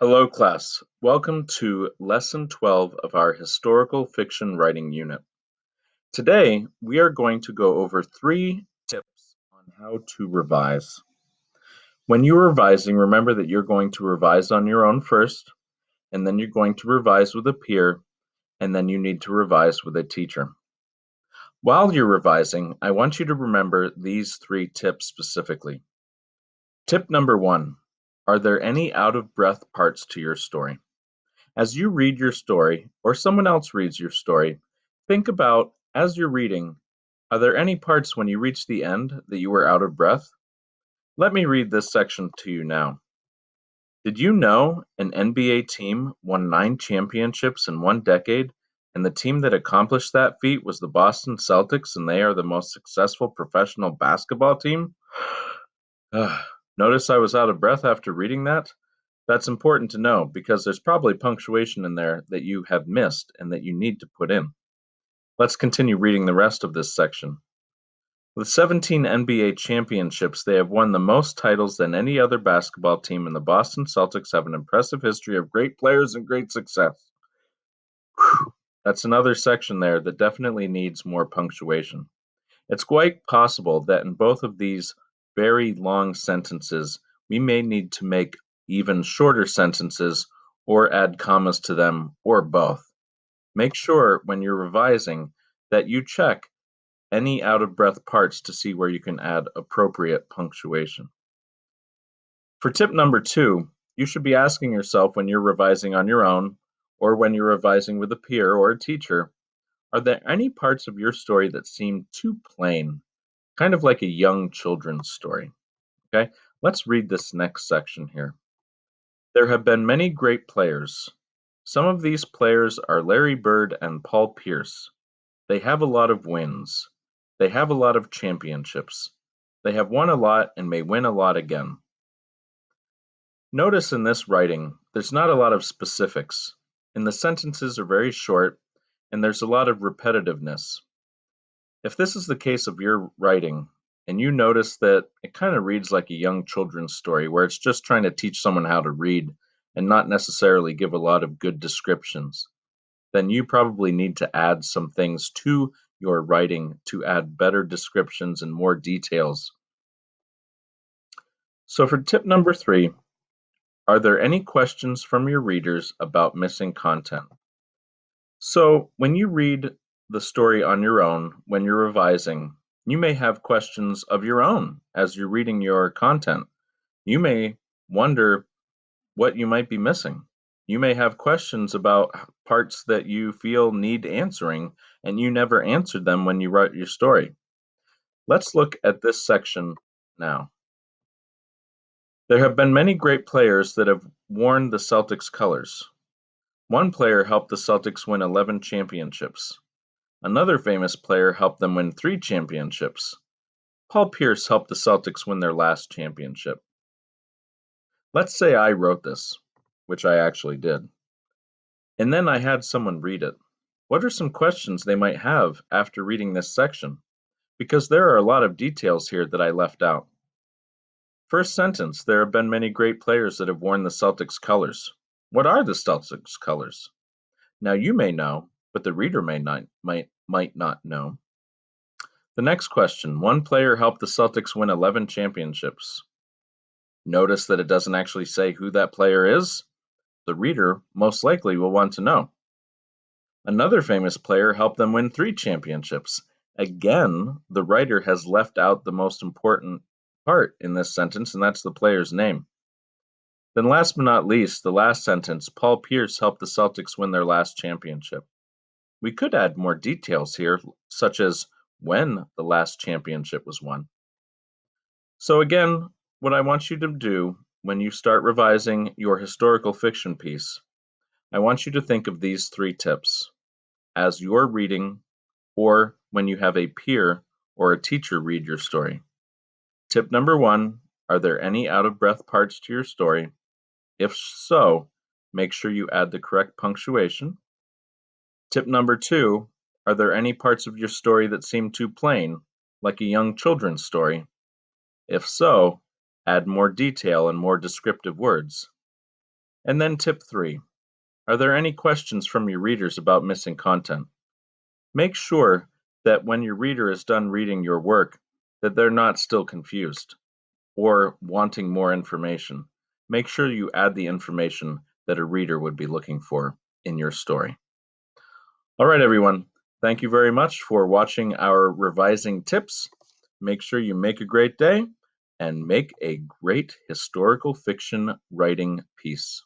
Hello, class. Welcome to Lesson 12 of our Historical Fiction Writing Unit. Today, we are going to go over 3 tips on how to revise. When you're revising, remember that you're going to revise on your own first, and then you're going to revise with a peer, and then you need to revise with a teacher. While you're revising, I want you to remember these 3 tips specifically. Tip number 1, are there any out-of-breath parts to your story? As you read your story, or someone else reads your story, think about, as you're reading, are there any parts when you reach the end that you were out of breath? Let me read this section to you now. Did you know an NBA team won 9 championships in 1 decade, and the team that accomplished that feat was the Boston Celtics, and they are the most successful professional basketball team? Notice I was out of breath after reading that? That's important to know because there's probably punctuation in there that you have missed and that you need to put in. Let's continue reading the rest of this section. With 17 NBA championships, they have won the most titles than any other basketball team, and the Boston Celtics have an impressive history of great players and great success. Whew. That's another section there that definitely needs more punctuation. It's quite possible that in both of these very long sentences, we may need to make even shorter sentences or add commas to them, or both. Make sure when you're revising that you check any out-of-breath parts to see where you can add appropriate punctuation. For tip number 2, you should be asking yourself when you're revising on your own, or when you're revising with a peer or a teacher, are there any parts of your story that seem too plain? Kind of like a young children's story. Okay, let's read this next section here. There have been many great players. Some of these players are Larry Bird and Paul Pierce. They have a lot of wins. They have a lot of championships. They have won a lot and may win a lot again. Notice in this writing, there's not a lot of specifics, and the sentences are very short, and there's a lot of repetitiveness. If this is the case of your writing, and you notice that it kind of reads like a young children's story where it's just trying to teach someone how to read and not necessarily give a lot of good descriptions, then you probably need to add some things to your writing to add better descriptions and more details. So for tip number 3, are there any questions from your readers about missing content? So, when you read the story on your own, when you're revising, you may have questions of your own as you're reading your content. You may wonder what you might be missing. You may have questions about parts that you feel need answering, and you never answered them when you wrote your story. Let's look at this section now. There have been many great players that have worn the Celtics colors. One player helped the Celtics win 11 championships. Another famous player helped them win 3 championships. Paul Pierce helped the Celtics win their last championship. Let's say I wrote this, which I actually did, and then I had someone read it. What are some questions they might have after reading this section? Because there are a lot of details here that I left out. First sentence, there have been many great players that have worn the Celtics colors. What are the Celtics colors? Now you may know, but the reader might not know. The next question, one player helped the Celtics win 11 championships. Notice that it doesn't actually say who that player is. The reader most likely will want to know. Another famous player helped them win 3 championships. Again, the writer has left out the most important part in this sentence, and that's the player's name. Then last but not least, the last sentence, Paul Pierce helped the Celtics win their last championship. We could add more details here, such as when the last championship was won. So again, what I want you to do when you start revising your historical fiction piece, I want you to think of these 3 tips as you're reading or when you have a peer or a teacher read your story. Tip number 1, are there any out-of-breath parts to your story? If so, make sure you add the correct punctuation. Tip number 2, are there any parts of your story that seem too plain, like a young children's story? If so, add more detail and more descriptive words. And then tip 3, are there any questions from your readers about missing content? Make sure that when your reader is done reading your work, that they're not still confused or wanting more information. Make sure you add the information that a reader would be looking for in your story. All right, everyone. Thank you very much for watching our revising tips. Make sure you make a great day and make a great historical fiction writing piece.